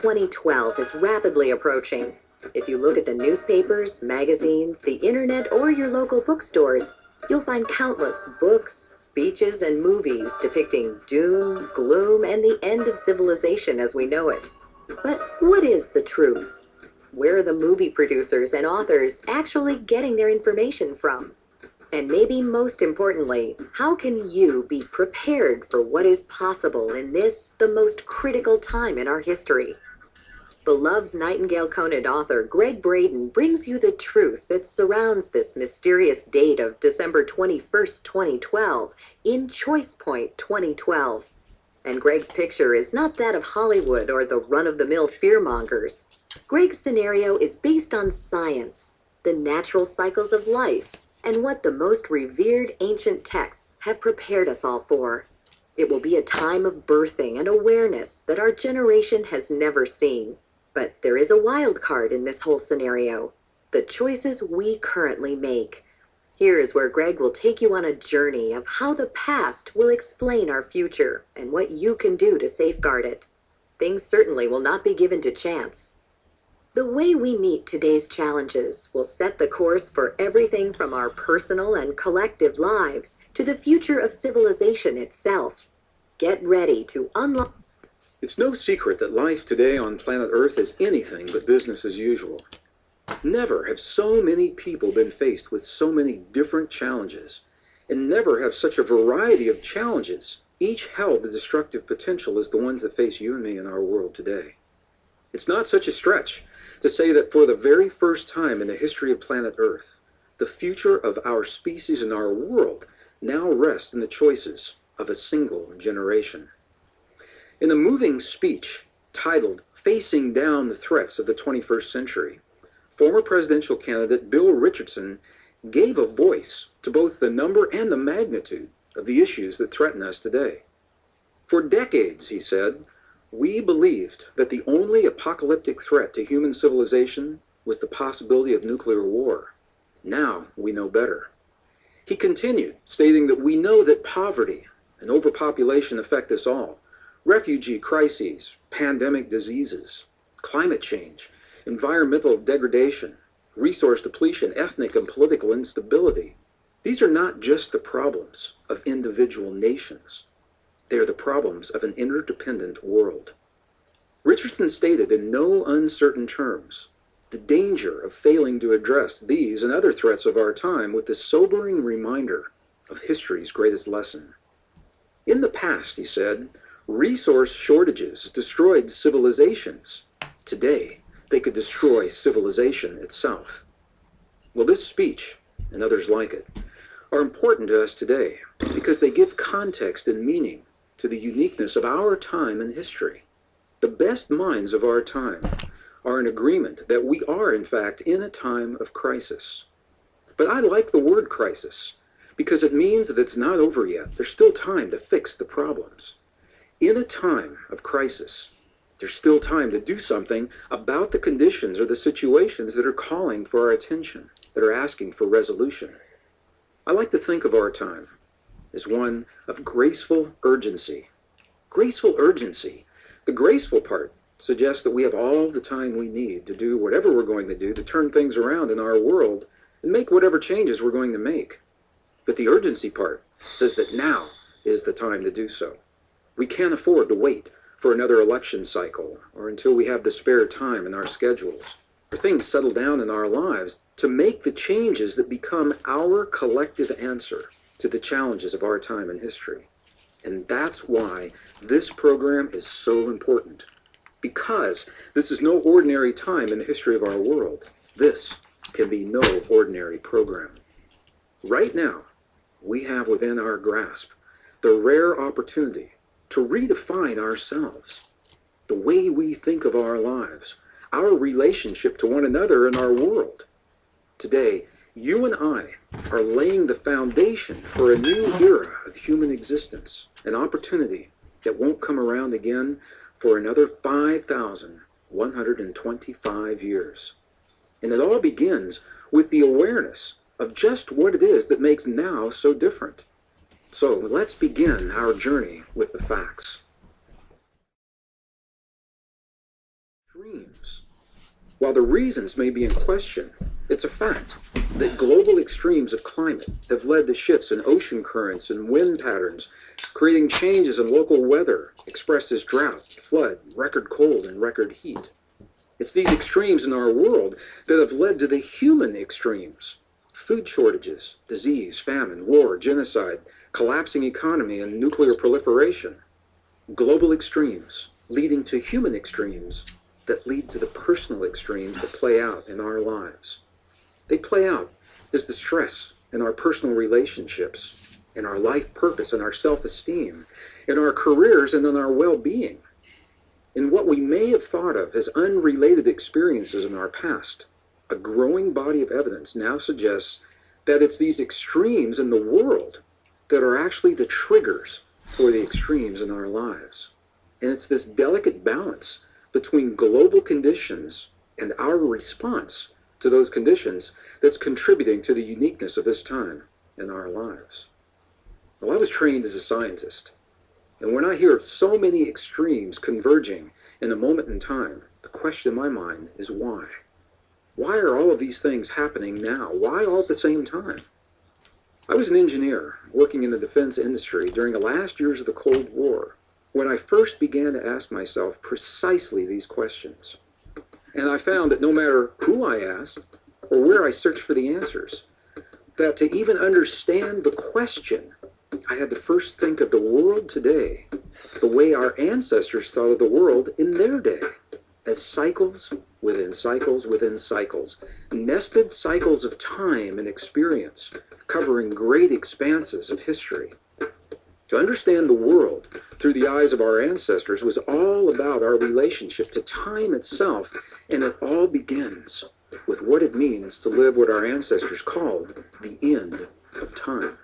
2012 is rapidly approaching. If you look at the newspapers, magazines, the internet, or your local bookstores, you'll find countless books, speeches, and movies depicting doom, gloom, and the end of civilization as we know it. But what is the truth? Where are the movie producers and authors actually getting their information from? And maybe most importantly, how can you be prepared for what is possible in this, the most critical time in our history? Beloved Nightingale Conant author Gregg Braden brings you the truth that surrounds this mysterious date of December 21st, 2012, in Choice Point 2012. And Gregg's picture is not that of Hollywood or the run-of-the-mill fearmongers. Gregg's scenario is based on science, the natural cycles of life, and what the most revered ancient texts have prepared us all for. It will be a time of birthing and awareness that our generation has never seen. But there is a wild card in this whole scenario: the choices we currently make. Here is where Gregg will take you on a journey of how the past will explain our future and what you can do to safeguard it. Things certainly will not be given to chance. The way we meet today's challenges will set the course for everything from our personal and collective lives to the future of civilization itself. Get ready to unlock. It's no secret that life today on planet Earth is anything but business as usual. Never have so many people been faced with so many different challenges, and never have such a variety of challenges, each held the destructive potential as the ones that face you and me in our world today. It's not such a stretch to say that for the very first time in the history of planet Earth, the future of our species and our world now rests in the choices of a single generation. In a moving speech titled "Facing Down the Threats of the 21st Century," former presidential candidate Bill Richardson gave a voice to both the number and the magnitude of the issues that threaten us today. For decades, he said, we believed that the only apocalyptic threat to human civilization was the possibility of nuclear war. Now we know better. He continued, stating that we know that poverty and overpopulation affect us all. Refugee crises, pandemic diseases, climate change, environmental degradation, resource depletion, ethnic and political instability. These are not just the problems of individual nations. They are the problems of an interdependent world. Richardson stated in no uncertain terms the danger of failing to address these and other threats of our time with the sobering reminder of history's greatest lesson. In the past, he said, resource shortages destroyed civilizations. Today, they could destroy civilization itself. Well, this speech, and others like it, are important to us today because they give context and meaning to the uniqueness of our time in history. The best minds of our time are in agreement that we are, in fact, in a time of crisis. But I like the word crisis because it means that it's not over yet. There's still time to fix the problems. In a time of crisis, there's still time to do something about the conditions or the situations that are calling for our attention, that are asking for resolution. I like to think of our time as one of graceful urgency. Graceful urgency. The graceful part suggests that we have all the time we need to do whatever we're going to do to turn things around in our world and make whatever changes we're going to make. But the urgency part says that now is the time to do so. We can't afford to wait for another election cycle or until we have the spare time in our schedules or things settle down in our lives to make the changes that become our collective answer to the challenges of our time in history. And that's why this program is so important. Because this is no ordinary time in the history of our world. This can be no ordinary program. Right now, we have within our grasp the rare opportunity to redefine ourselves, the way we think of our lives, our relationship to one another and our world. Today, you and I are laying the foundation for a new era of human existence, an opportunity that won't come around again for another 5,125 years. And it all begins with the awareness of just what it is that makes now so different. So let's begin our journey with the facts. extremes. While the reasons may be in question, it's a fact that global extremes of climate have led to shifts in ocean currents and wind patterns, creating changes in local weather expressed as drought, flood, record cold, and record heat. It's these extremes in our world that have led to the human extremes: food shortages, disease, famine, war, genocide, collapsing economy, and nuclear proliferation. Global extremes leading to human extremes that lead to the personal extremes that play out in our lives. They play out as the stress in our personal relationships, in our life purpose, in our self-esteem, in our careers, and in our well-being. In what we may have thought of as unrelated experiences in our past, a growing body of evidence now suggests that it's these extremes in the world that are actually the triggers for the extremes in our lives. And it's this delicate balance between global conditions and our response to those conditions that's contributing to the uniqueness of this time in our lives. Well, I was trained as a scientist, and when I hear of so many extremes converging in a moment in time, the question in my mind is why? Why are all of these things happening now? Why all at the same time? I was an engineer working in the defense industry during the last years of the Cold War when I first began to ask myself precisely these questions. And I found that no matter who I asked or where I searched for the answers, that to even understand the question, I had to first think of the world today the way our ancestors thought of the world in their day, as cycles within cycles within cycles, nested cycles of time and experience, covering great expanses of history. To understand the world through the eyes of our ancestors was all about our relationship to time itself, and it all begins with what it means to live what our ancestors called the end of time.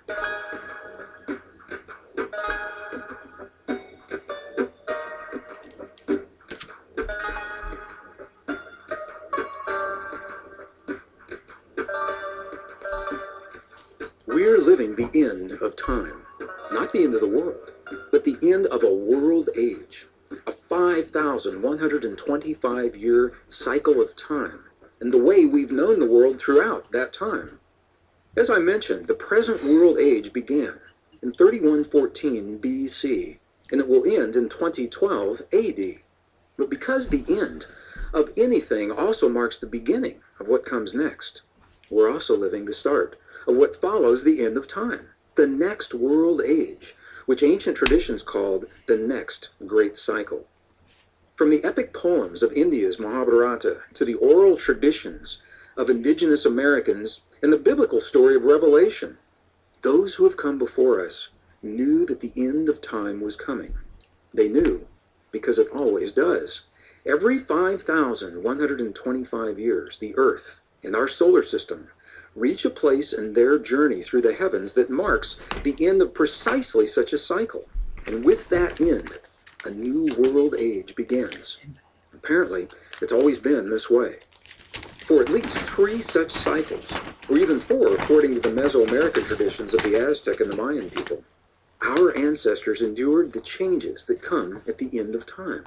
We're living the end of time. Not the end of the world, but the end of a world age, a 5,125-year cycle of time, and the way we've known the world throughout that time. As I mentioned, the present world age began in 3114 BC, and it will end in 2012 AD. But because the end of anything also marks the beginning of what comes next, we're also living the start of what follows the end of time, the next world age, which ancient traditions called the next great cycle. From the epic poems of India's Mahabharata to the oral traditions of indigenous Americans and the biblical story of Revelation, those who have come before us knew that the end of time was coming. They knew because it always does. Every 5,125 years, the Earth and our solar system reach a place in their journey through the heavens that marks the end of precisely such a cycle. And with that end, a new world age begins. Apparently, it's always been this way. For at least 3 such cycles, or even 4 according to the Mesoamerican traditions of the Aztec and the Mayan people, our ancestors endured the changes that come at the end of time.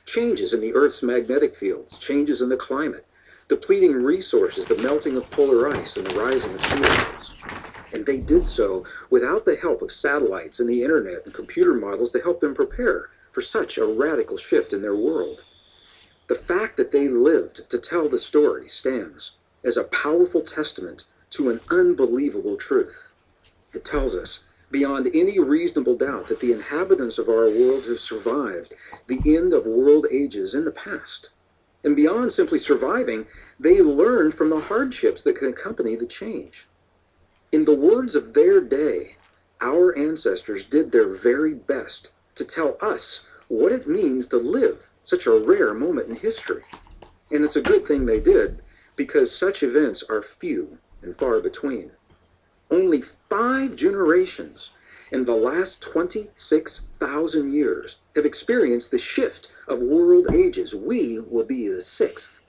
Changes in the Earth's magnetic fields, changes in the climate, depleting resources, the melting of polar ice, and the rising of sea levels. And they did so without the help of satellites and the internet and computer models to help them prepare for such a radical shift in their world. The fact that they lived to tell the story stands as a powerful testament to an unbelievable truth. It tells us, beyond any reasonable doubt, that the inhabitants of our world have survived the end of world ages in the past. And beyond simply surviving, they learned from the hardships that can accompany the change. In the words of their day, our ancestors did their very best to tell us what it means to live such a rare moment in history. And it's a good thing they did, because such events are few and far between. Only 5 generations in the last 26,000 years have experienced the shift of world ages. We will be the 6th.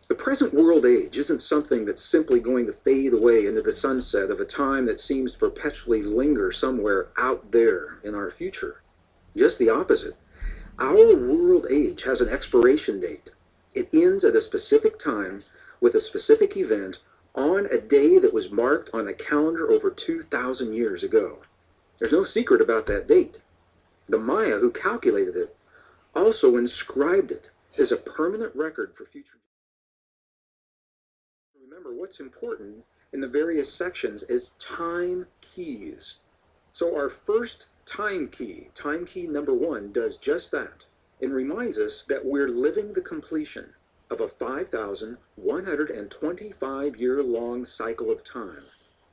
The present world age isn't something that's simply going to fade away into the sunset of a time that seems to perpetually linger somewhere out there in our future. Just the opposite. Our world age has an expiration date. It ends at a specific time with a specific event on a day that was marked on a calendar over 2,000 years ago. There's no secret about that date. The Maya who calculated it also inscribed it as a permanent record for future. Remember, what's important in the various sections is time keys. So our first time key number 1, does just that and reminds us that we're living the completion of a 5,125-year-long cycle of time,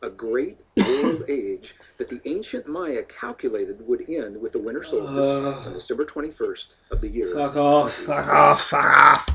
a great world age that the ancient Maya calculated would end with the winter solstice on December 21st of the year. Fuck off, fuck off, fuck off.